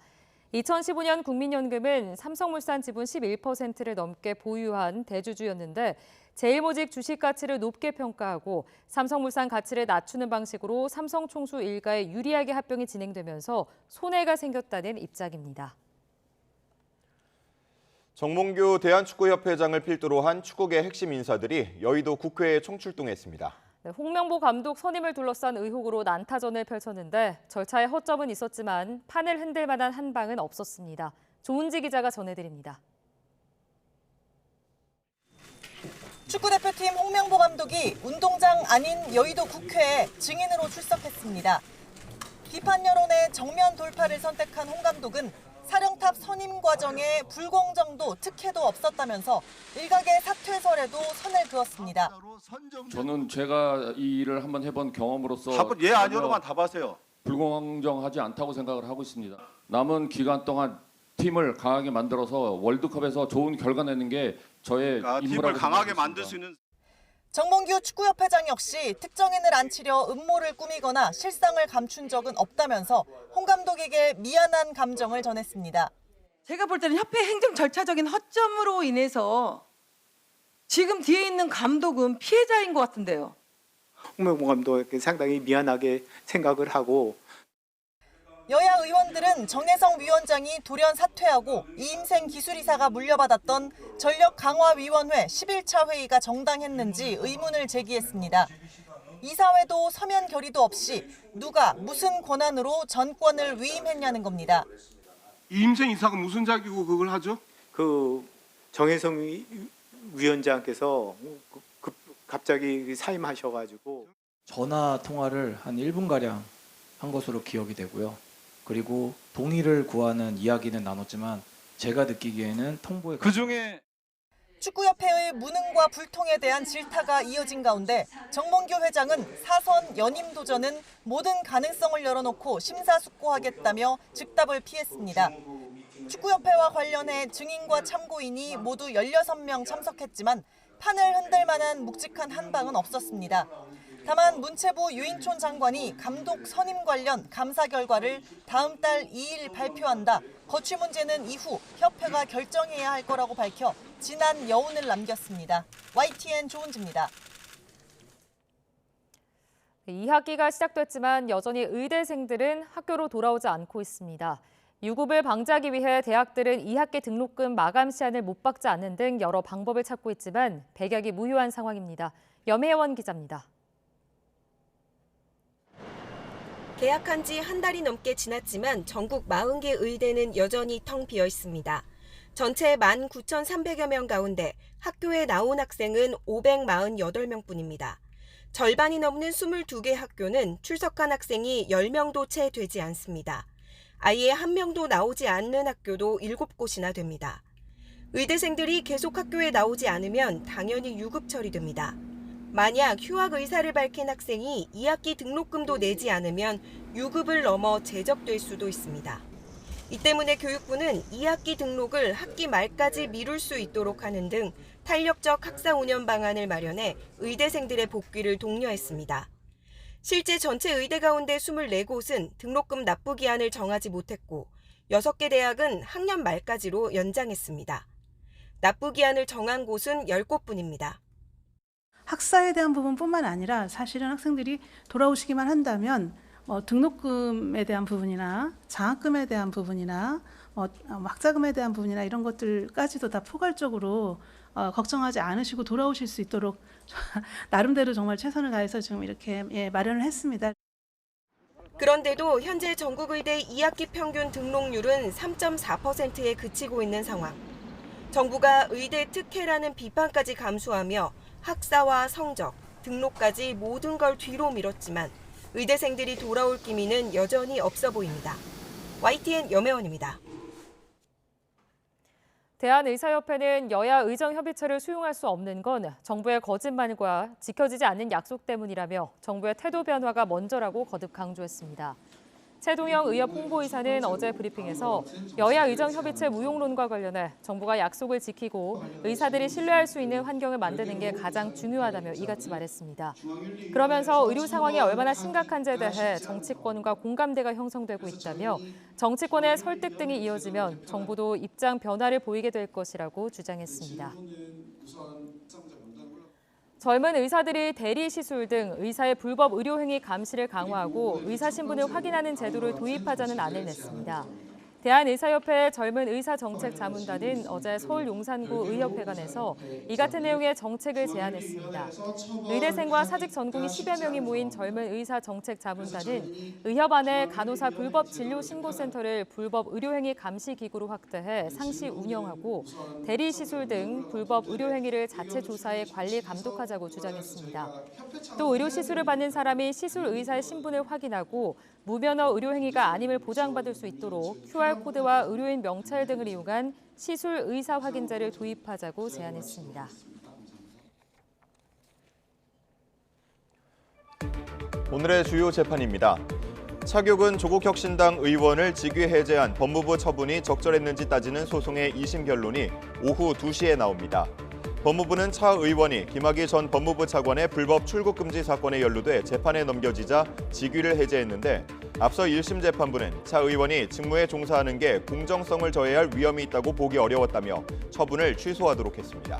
2015년 국민연금은 삼성물산 지분 11%를 넘게 보유한 대주주였는데 제일모직 주식 가치를 높게 평가하고 삼성물산 가치를 낮추는 방식으로 삼성 총수 일가에 유리하게 합병이 진행되면서 손해가 생겼다는 입장입니다. 정몽규 대한축구협회장을 필두로 한 축구계 핵심 인사들이 여의도 국회에 총출동했습니다. 홍명보 감독 선임을 둘러싼 의혹으로 난타전을 펼쳤는데 절차에 허점은 있었지만 판을 흔들 만한 한 방은 없었습니다. 조은지 기자가 전해드립니다. 축구대표팀 홍명보 감독이 운동장 아닌 여의도 국회에 증인으로 출석했습니다. 비판 여론의 정면 돌파를 선택한 홍 감독은 사령탑 선임 과정에 불공정도 특혜도 없었다면서 일각의 사퇴설에도 선을 그었습니다. 저는 제가 이 일을 한번 해본 경험으로서 예 아니요로만 답하세요. 불공정하지 않다고 생각을 하고 있습니다. 남은 기간 동안 팀을 강하게 만들어서 월드컵에서 좋은 결과 내는 게 저의 임무라고 팀을 강하게 생각하겠습니다. 만들 수 있는 정몽규 축구협회장 역시 특정인을 안치려 음모를 꾸미거나 실상을 감춘 적은 없다면서 홍 감독에게 미안한 감정을 전했습니다. 제가 볼 때는 협회 행정 절차적인 허점으로 인해서 지금 뒤에 있는 감독은 피해자인 것 같은데요. 홍명보 감독에게 상당히 미안하게 생각을 하고 여야 의원들은 정혜성 위원장이 돌연 사퇴하고 이임생 기술이사가 물려받았던 전력강화위원회 11차 회의가 정당했는지 의문을 제기했습니다. 이사회도 서면 결의도 없이 누가 무슨 권한으로 전권을 위임했냐는 겁니다. 이임생 이사가 무슨 자기고 그걸 하죠? 그 정혜성 위원장께서 갑자기 사임하셔가지고 전화 통화를 한 1분가량 한 것으로 기억이 되고요. 그리고 동의를 구하는 이야기는 나눴지만 제가 느끼기에는 통보에 그중에 축구협회의 무능과 불통에 대한 질타가 이어진 가운데 정몽규 회장은 사선 연임 도전은 모든 가능성을 열어놓고 심사숙고하겠다며 즉답을 피했습니다. 축구협회와 관련해 증인과 참고인이 모두 16명 참석했지만 판을 흔들 만한 묵직한 한방은 없었습니다. 다만 문체부 유인촌 장관이 감독 선임 관련 감사 결과를 다음 달 2일 발표한다. 거취 문제는 이후 협회가 결정해야 할 거라고 밝혀 진한 여운을 남겼습니다. YTN 조은지입니다. 2학기가 시작됐지만 여전히 의대생들은 학교로 돌아오지 않고 있습니다. 유급을 방지하기 위해 대학들은 2학기 등록금 마감 시한을 못 박지 않는 등 여러 방법을 찾고 있지만 백약이 무효한 상황입니다. 염혜원 기자입니다. 개학한 지 한 달이 넘게 지났지만 전국 40개 의대는 여전히 텅 비어 있습니다. 전체 19,300여 명 가운데 학교에 나온 학생은 548명뿐입니다. 절반이 넘는 22개 학교는 출석한 학생이 10명도 채 되지 않습니다. 아예 한 명도 나오지 않는 학교도 7곳이나 됩니다. 의대생들이 계속 학교에 나오지 않으면 당연히 유급 처리됩니다. 만약 휴학 의사를 밝힌 학생이 2학기 등록금도 내지 않으면 유급을 넘어 제적될 수도 있습니다. 이 때문에 교육부는 2학기 등록을 학기 말까지 미룰 수 있도록 하는 등 탄력적 학사 운영 방안을 마련해 의대생들의 복귀를 독려했습니다. 실제 전체 의대 가운데 24곳은 등록금 납부 기한을 정하지 못했고 6개 대학은 학년 말까지로 연장했습니다. 납부 기한을 정한 곳은 10곳뿐입니다. 학사에 대한 부분뿐만 아니라 사실은 학생들이 돌아오시기만 한다면 등록금에 대한 부분이나 장학금에 대한 부분이나 학자금에 대한 부분이나 이런 것들까지도 다 포괄적으로 걱정하지 않으시고 돌아오실 수 있도록 나름대로 정말 최선을 다해서 지금 이렇게 마련을 했습니다. 그런데도 현재 전국의대 2학기 평균 등록률은 3.4%에 그치고 있는 상황. 정부가 의대 특혜라는 비판까지 감수하며 학사와 성적, 등록까지 모든 걸 뒤로 미뤘지만 의대생들이 돌아올 기미는 여전히 없어 보입니다. YTN 염혜원입니다. 대한의사협회는 여야 의정협의체를 수용할 수 없는 건 정부의 거짓말과 지켜지지 않는 약속 때문이라며 정부의 태도 변화가 먼저라고 거듭 강조했습니다. 최동영 의협 홍보이사는 어제 브리핑에서 여야 의정협의체 무용론과 관련해 정부가 약속을 지키고 의사들이 신뢰할 수 있는 환경을 만드는 게 가장 중요하다며 이같이 말했습니다. 그러면서 의료 상황이 얼마나 심각한지에 대해 정치권과 공감대가 형성되고 있다며 정치권의 설득 등이 이어지면 정부도 입장 변화를 보이게 될 것이라고 주장했습니다. 젊은 의사들이 대리 시술 등 의사의 불법 의료 행위 감시를 강화하고 의사 신분을 확인하는 제도를 도입하자는 안을 냈습니다. 대한의사협회 젊은 의사정책자문단은 어제 서울 용산구 의협회관에서 이 같은 내용의 정책을 제안했습니다. 의대생과 사직 전공이 10여 명이 모인 젊은 의사정책자문단은 의협 안에 간호사 불법 진료신고센터를 불법 의료행위 감시기구로 확대해 상시 운영하고 대리시술 등 불법 의료행위를 자체 조사해 관리 감독하자고 주장했습니다. 또 의료시술을 받는 사람이 시술 의사의 신분을 확인하고 무면허 의료행위가 아님을 보장받을 수 있도록 QR코드와 의료인 명찰 등을 이용한 시술 의사 확인제를 도입하자고 제안했습니다. 오늘의 주요 재판입니다. 차교근 조국혁신당 의원을 직위 해제한 법무부 처분이 적절했는지 따지는 소송의 2심 결론이 오후 2시에 나옵니다. 법무부는 차 의원이 김학의 전 법무부 차관의 불법 출국 금지 사건에 연루돼 재판에 넘겨지자 직위를 해제했는데 앞서 1심 재판부는 차 의원이 직무에 종사하는 게 공정성을 저해할 위험이 있다고 보기 어려웠다며 처분을 취소하도록 했습니다.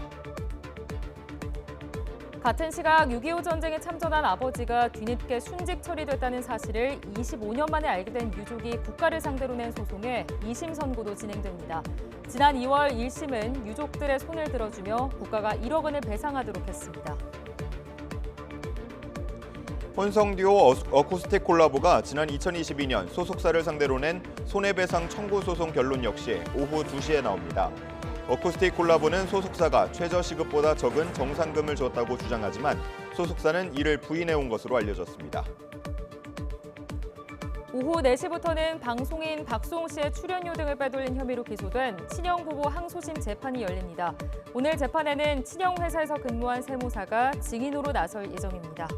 같은 시각 6.25 전쟁에 참전한 아버지가 뒤늦게 순직 처리됐다는 사실을 25년 만에 알게 된 유족이 국가를 상대로 낸 소송에 2심 선고도 진행됩니다. 지난 2월 1심은 유족들의 손을 들어주며 국가가 1억 원을 배상하도록 했습니다. 혼성 듀오 어쿠스틱 콜라보가 지난 2022년 소속사를 상대로 낸 손해배상 청구 소송 결론 역시 오후 2시에 나옵니다. 어쿠스틱 콜라보는 소속사가 최저 시급보다 적은 정산금을 줬다고 주장하지만 소속사는 이를 부인해온 것으로 알려졌습니다. 오후 4시부터는 방송인 박수홍 씨의 출연료 등을 빼돌린 혐의로 기소된 친형 부부 항소심 재판이 열립니다. 오늘 재판에는 친형 회사에서 근무한 세무사가 증인으로 나설 예정입니다.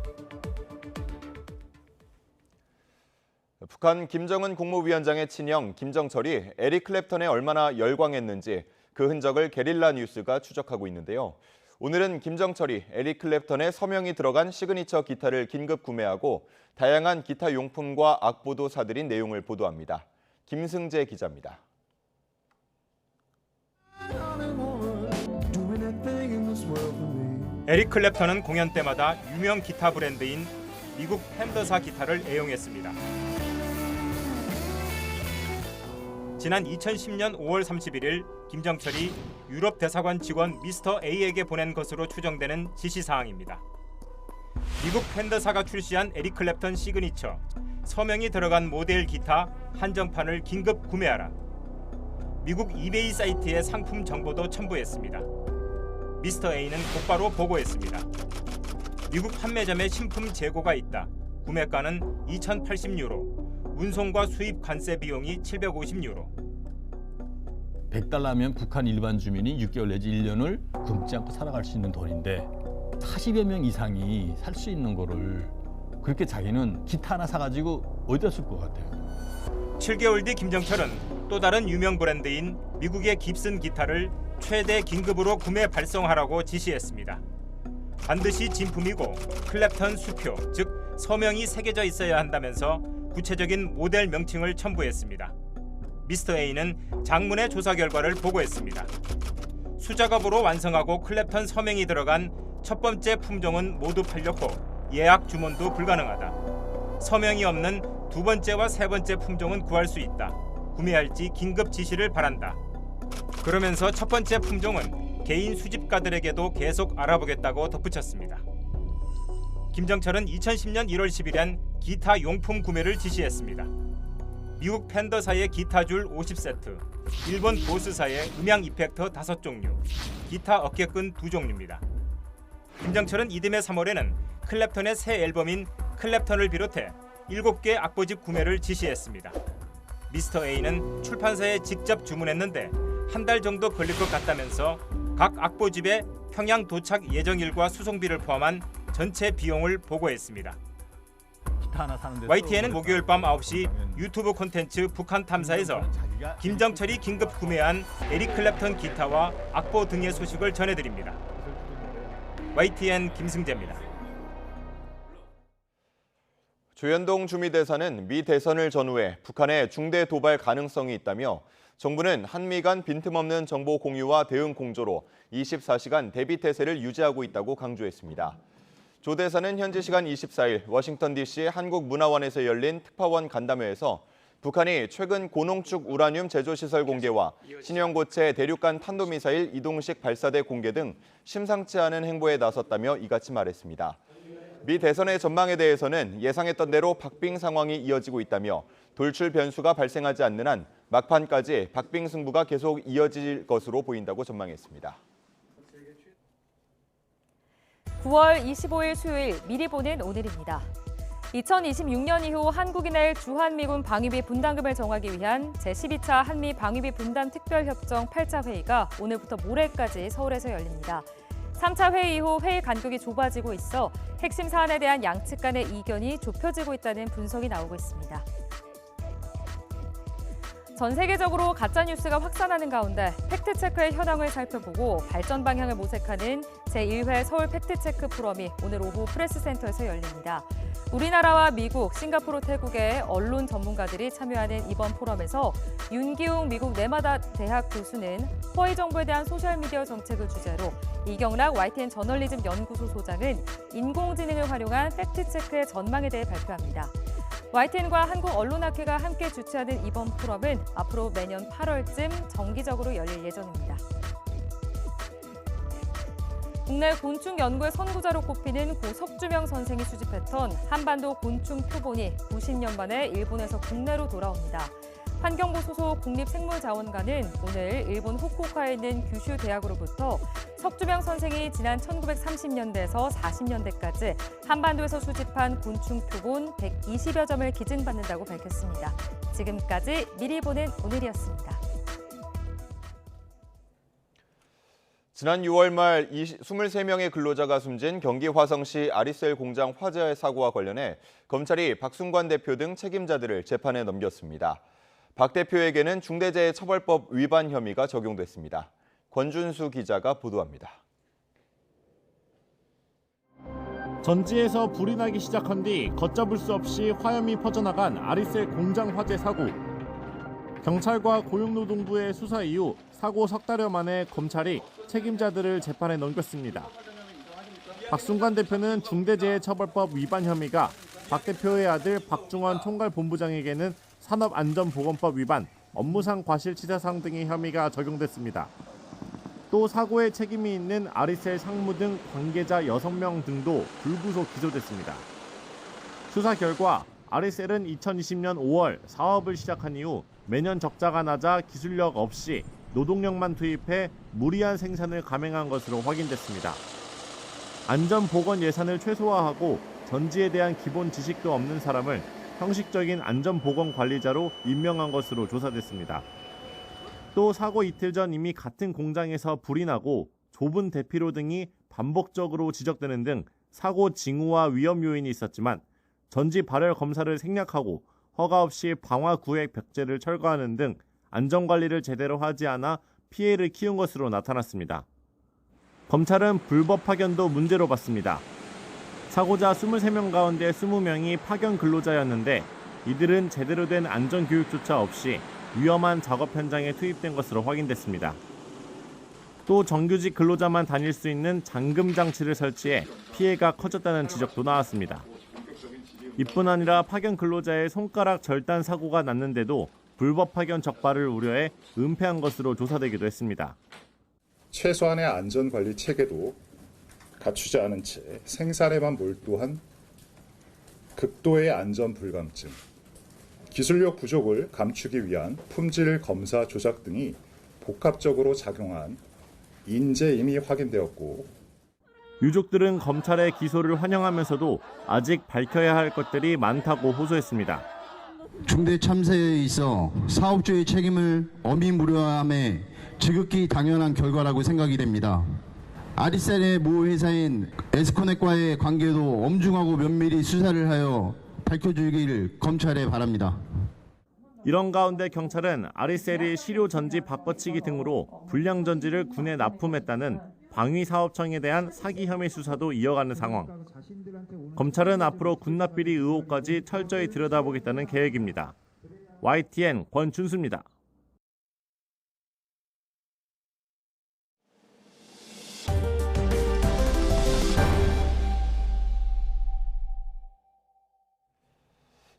북한 김정은 국무위원장의 친형 김정철이 에릭 클랩턴에 얼마나 열광했는지 그 흔적을 게릴라 뉴스가 추적하고 있는데요. 오늘은 김정철이 에릭 클랩턴의 서명이 들어간 시그니처 기타를 긴급 구매하고 다양한 기타 용품과 악보도 사들인 내용을 보도합니다. 김승재 기자입니다. 에릭 클랩턴은 공연 때마다 유명 기타 브랜드인 미국 펜더사 기타를 애용했습니다. 지난 2010년 5월 31일 김정철이 유럽 대사관 직원 미스터 A에게 보낸 것으로 추정되는 지시사항입니다. 미국 펜더사가 출시한 에릭 클랩턴 시그니처, 서명이 들어간 모델 기타 한정판을 긴급 구매하라. 미국 이베이 사이트에 상품 정보도 첨부했습니다. 미스터 A는 곧바로 보고했습니다. 미국 판매점에 신품 재고가 있다. 구매가는 2,080유로. 운송과 수입 관세 비용이 750유로. 100달러면 북한 일반 주민이 6개월 내지 1년을 굶지 않고 살아갈 수 있는 돈인데 40여 명 이상이 살 수 있는 거를 그렇게 자기는 기타 하나 사가지고 어디다 쓸 것 같아요. 7개월 뒤 김정철은 또 다른 유명 브랜드인 미국의 깁슨 기타를 최대 긴급으로 구매 발송하라고 지시했습니다. 반드시 진품이고 클랩턴 수표, 즉 서명이 새겨져 있어야 한다면서 구체적인 모델 명칭을 첨부했습니다. 미스터 A는 장문의 조사 결과를 보고했습니다. 수작업으로 완성하고 클랩턴 서명이 들어간 첫 번째 품종은 모두 팔렸고 예약 주문도 불가능하다. 서명이 없는 두 번째와 세 번째 품종은 구할 수 있다. 구매할지 긴급 지시를 바란다. 그러면서 첫 번째 품종은 개인 수집가들에게도 계속 알아보겠다고 덧붙였습니다. 김정철은 2010년 1월 10일엔 기타 용품 구매를 지시했습니다. 미국 팬더사의 기타줄 50세트, 일본 보스사의 음향 이펙터 5종류, 기타 어깨끈 2종류입니다. 김정철은 이듬해 3월에는 클랩턴의 새 앨범인 클랩턴을 비롯해 7개 악보집 구매를 지시했습니다. 미스터 A는 출판사에 직접 주문했는데 한 달 정도 걸릴 것 같다면서 각 악보집의 평양 도착 예정일과 수송비를 포함한 전체 비용을 보고했습니다. YTN은 목요일 밤 9시 유튜브 콘텐츠 북한 탐사에서 김정철이 긴급 구매한 에릭 클랩턴 기타와 악보 등의 소식을 전해드립니다. YTN 김승재입니다. 조현동 주미대사는 미 대선을 전후해 북한의 중대 도발 가능성이 있다며 정부는 한미 간 빈틈없는 정보 공유와 대응 공조로 24시간 대비 태세를 유지하고 있다고 강조했습니다. 조 대사는 현지 시간 24일 워싱턴 DC 한국문화원에서 열린 특파원 간담회에서 북한이 최근 고농축 우라늄 제조시설 공개와 신형고체 대륙간 탄도미사일 이동식 발사대 공개 등 심상치 않은 행보에 나섰다며 이같이 말했습니다. 미 대선의 전망에 대해서는 예상했던 대로 박빙 상황이 이어지고 있다며 돌출 변수가 발생하지 않는 한 막판까지 박빙 승부가 계속 이어질 것으로 보인다고 전망했습니다. 9월 25일 수요일 미리 보는 오늘입니다. 2026년 이후 한국인의 주한미군 방위비 분담금을 정하기 위한 제12차 한미 방위비 분담 특별협정 8차 회의가 오늘부터 모레까지 서울에서 열립니다. 3차 회의 이후 회의 간격이 좁아지고 있어 핵심 사안에 대한 양측 간의 이견이 좁혀지고 있다는 분석이 나오고 있습니다. 전 세계적으로 가짜뉴스가 확산하는 가운데 팩트체크의 현황을 살펴보고 발전 방향을 모색하는 제1회 서울 팩트체크 포럼이 오늘 오후 프레스센터에서 열립니다. 우리나라와 미국, 싱가포르, 태국의 언론 전문가들이 참여하는 이번 포럼에서 윤기웅 미국 네마다 대학 교수는 허위 정보에 대한 소셜미디어 정책을 주제로, 이경락 YTN 저널리즘 연구소 소장은 인공지능을 활용한 팩트체크의 전망에 대해 발표합니다. YTN과 한국언론학회가 함께 주최하는 이번 포럼은 앞으로 매년 8월쯤 정기적으로 열릴 예정입니다. 국내 곤충 연구의 선구자로 꼽히는 고 석주명 선생이 수집했던 한반도 곤충 표본이 90년 만에 일본에서 국내로 돌아옵니다. 환경부 소속 국립생물자원관은 오늘 일본 후쿠오카에 있는 규슈 대학으로부터 석주명 선생이 지난 1930년대에서 40년대까지 한반도에서 수집한 곤충 표본 120여 점을 기증받는다고 밝혔습니다. 지금까지 미리 보는 오늘이었습니다. 지난 6월 말 23명의 근로자가 숨진 경기 화성시 아리셀 공장 화재 사고와 관련해 검찰이 박순관 대표 등 책임자들을 재판에 넘겼습니다. 박 대표에게는 중대재해처벌법 위반 혐의가 적용됐습니다. 권준수 기자가 보도합니다. 전지에서 불이 나기 시작한 뒤 걷잡을 수 없이 화염이 퍼져나간 아리셀 공장 화재 사고. 경찰과 고용노동부의 수사 이후 사고 석 달여 만에 검찰이 책임자들을 재판에 넘겼습니다. 박순관 대표는 중대재해처벌법 위반 혐의가, 박 대표의 아들 박중원 총괄본부장에게는 산업안전보건법 위반, 업무상 과실치사상 등의 혐의가 적용됐습니다. 또 사고에 책임이 있는 아리셀 상무 등 관계자 6명 등도 불구속 기소됐습니다. 수사 결과 아리셀은 2020년 5월 사업을 시작한 이후 매년 적자가 나자 기술력 없이 노동력만 투입해 무리한 생산을 감행한 것으로 확인됐습니다. 안전보건 예산을 최소화하고 전지에 대한 기본 지식도 없는 사람을 형식적인 안전보건관리자로 임명한 것으로 조사됐습니다. 또 사고 이틀 전 이미 같은 공장에서 불이 나고 좁은 대피로 등이 반복적으로 지적되는 등 사고 징후와 위험 요인이 있었지만 전지 발열 검사를 생략하고 허가 없이 방화 구획 벽제를 철거하는 등 안전관리를 제대로 하지 않아 피해를 키운 것으로 나타났습니다. 검찰은 불법 파견도 문제로 봤습니다. 사고자 23명 가운데 20명이 파견 근로자였는데 이들은 제대로 된 안전교육조차 없이 위험한 작업 현장에 투입된 것으로 확인됐습니다. 또 정규직 근로자만 다닐 수 있는 잠금 장치를 설치해 피해가 커졌다는 지적도 나왔습니다. 이뿐 아니라 파견 근로자의 손가락 절단 사고가 났는데도 불법 파견 적발을 우려해 은폐한 것으로 조사되기도 했습니다. 최소한의 안전관리 체계도 갖추지 않은 채 생산에만 몰두한 극도의 안전 불감증, 기술력 부족을 감추기 위한 품질 검사 조작 등이 복합적으로 작용한 인재임이 확인되었고, 유족들은 검찰의 기소를 환영하면서도 아직 밝혀야 할 것들이 많다고 호소했습니다. 중대 참사에 있어 사업주의 책임을 엄히 무료함에 지극히 당연한 결과라고 생각이 됩니다. 아리셀의 모 회사인 에스코넷과의 관계도 엄중하고 면밀히 수사를 하여 밝혀주길 검찰에 바랍니다. 이런 가운데 경찰은 아리셀이 시료 전지 바꿔치기 등으로 불량 전지를 군에 납품했다는 방위사업청에 대한 사기 혐의 수사도 이어가는 상황. 검찰은 앞으로 군납비리 의혹까지 철저히 들여다보겠다는 계획입니다. YTN 권준수입니다.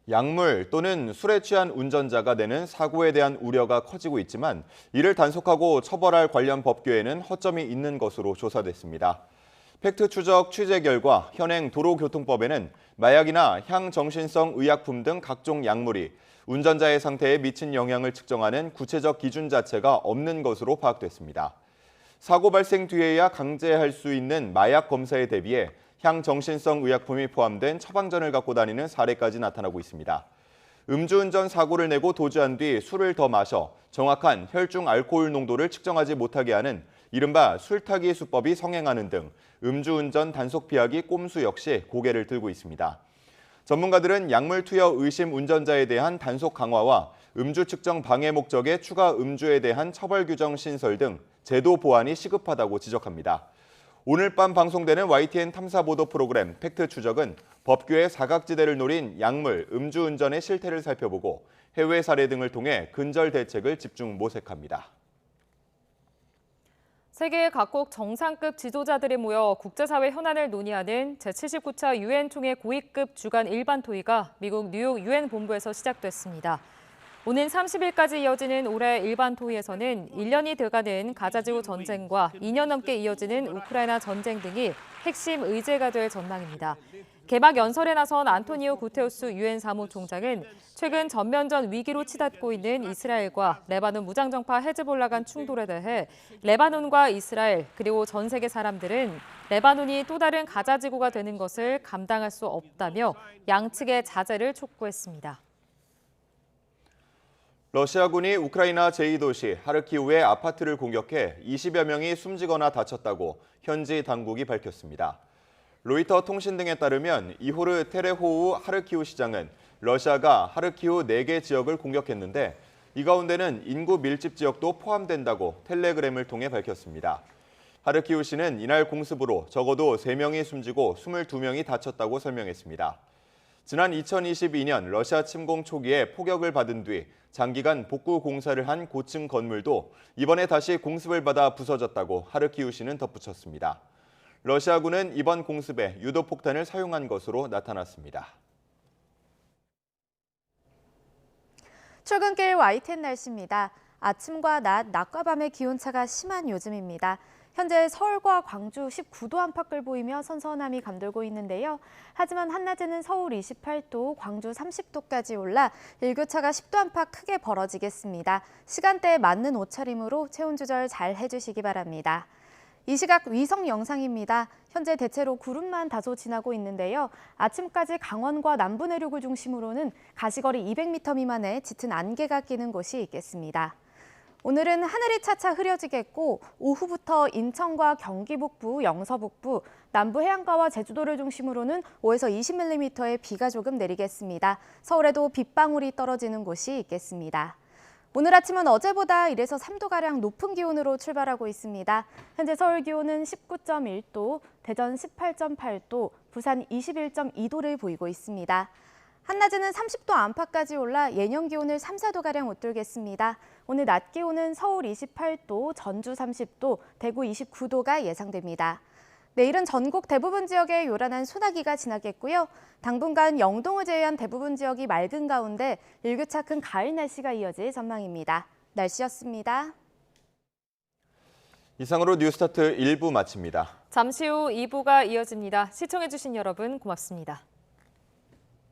약물 또는 술에 취한 운전자가 내는 사고에 대한 우려가 커지고 있지만 이를 단속하고 처벌할 관련 법규에는 허점이 있는 것으로 조사됐습니다. 팩트 추적 취재 결과 현행 도로교통법에는 마약이나 향정신성 의약품 등 각종 약물이 운전자의 상태에 미친 영향을 측정하는 구체적 기준 자체가 없는 것으로 파악됐습니다. 사고 발생 뒤에야 강제할 수 있는 마약 검사에 대비해 향정신성 의약품이 포함된 처방전을 갖고 다니는 사례까지 나타나고 있습니다. 음주운전 사고를 내고 도주한 뒤 술을 더 마셔 정확한 혈중 알코올 농도를 측정하지 못하게 하는 이른바 술타기 수법이 성행하는 등 음주운전 단속 피하기 꼼수 역시 고개를 들고 있습니다. 전문가들은 약물 투여 의심 운전자에 대한 단속 강화와 음주 측정 방해 목적의 추가 음주에 대한 처벌 규정 신설 등 제도 보완이 시급하다고 지적합니다. 오늘 밤 방송되는 YTN 탐사보도 프로그램 팩트 추적은 법규의 사각지대를 노린 약물, 음주운전의 실태를 살펴보고 해외 사례 등을 통해 근절 대책을 집중 모색합니다. 세계 각국 정상급 지도자들이 모여 국제사회 현안을 논의하는 제79차 유엔 총회 고위급 주간 일반 토의가 미국 뉴욕 유엔 본부에서 시작됐습니다. 오는 30일까지 이어지는 올해 일반 토의에서는 1년이 돼가는 가자지구 전쟁과 2년 넘게 이어지는 우크라이나 전쟁 등이 핵심 의제가 될 전망입니다. 개막 연설에 나선 안토니오 구테우스 유엔 사무총장은 최근 전면전 위기로 치닫고 있는 이스라엘과 레바논 무장정파 헤즈볼라 간 충돌에 대해 레바논과 이스라엘 그리고 전 세계 사람들은 레바논이 또 다른 가자지구가 되는 것을 감당할 수 없다며 양측의 자제를 촉구했습니다. 러시아군이 우크라이나 제2도시 하르키우의 아파트를 공격해 20여 명이 숨지거나 다쳤다고 현지 당국이 밝혔습니다. 로이터 통신 등에 따르면 이호르 테레호우 하르키우 시장은 러시아가 하르키우 4개 지역을 공격했는데 이 가운데는 인구 밀집 지역도 포함된다고 텔레그램을 통해 밝혔습니다. 하르키우 시는 이날 공습으로 적어도 3명이 숨지고 22명이 다쳤다고 설명했습니다. 지난 2022년 러시아 침공 초기에 포격을 받은 뒤 장기간 복구 공사를 한 고층 건물도 이번에 다시 공습을 받아 부서졌다고 하르키우 시는 덧붙였습니다. 러시아군은 이번 공습에 유도폭탄을 사용한 것으로 나타났습니다. 출근길 YTN 날씨입니다. 아침과 낮과 밤의 기온차가 심한 요즘입니다. 현재 서울과 광주 19도 안팎을 보이며 선선함이 감돌고 있는데요. 하지만 한낮에는 서울 28도, 광주 30도까지 올라 일교차가 10도 안팎 크게 벌어지겠습니다. 시간대에 맞는 옷차림으로 체온 조절 잘 해주시기 바랍니다. 이 시각 위성 영상입니다. 현재 대체로 구름만 다소 지나고 있는데요. 아침까지 강원과 남부 내륙을 중심으로는 가시거리 200m 미만의 짙은 안개가 끼는 곳이 있겠습니다. 오늘은 하늘이 차차 흐려지겠고 오후부터 인천과 경기 북부, 영서 북부, 남부 해안가와 제주도를 중심으로는 5에서 20mm의 비가 조금 내리겠습니다. 서울에도 빗방울이 떨어지는 곳이 있겠습니다. 오늘 아침은 어제보다 1에서 3도가량 높은 기온으로 출발하고 있습니다. 현재 서울 기온은 19.1도, 대전 18.8도, 부산 21.2도를 보이고 있습니다. 한낮에는 30도 안팎까지 올라 예년 기온을 3, 4도가량 웃돌겠습니다. 오늘 낮 기온은 서울 28도, 전주 30도, 대구 29도가 예상됩니다. 내일은 전국 대부분 지역에 요란한 소나기가 지나겠고요. 당분간 영동을 제외한 대부분 지역이 맑은 가운데 일교차 큰 가을 날씨가 이어질 전망입니다. 날씨였습니다. 이상으로 뉴스타트 1부 마칩니다. 잠시 후 2부가 이어집니다. 시청해주신 여러분 고맙습니다.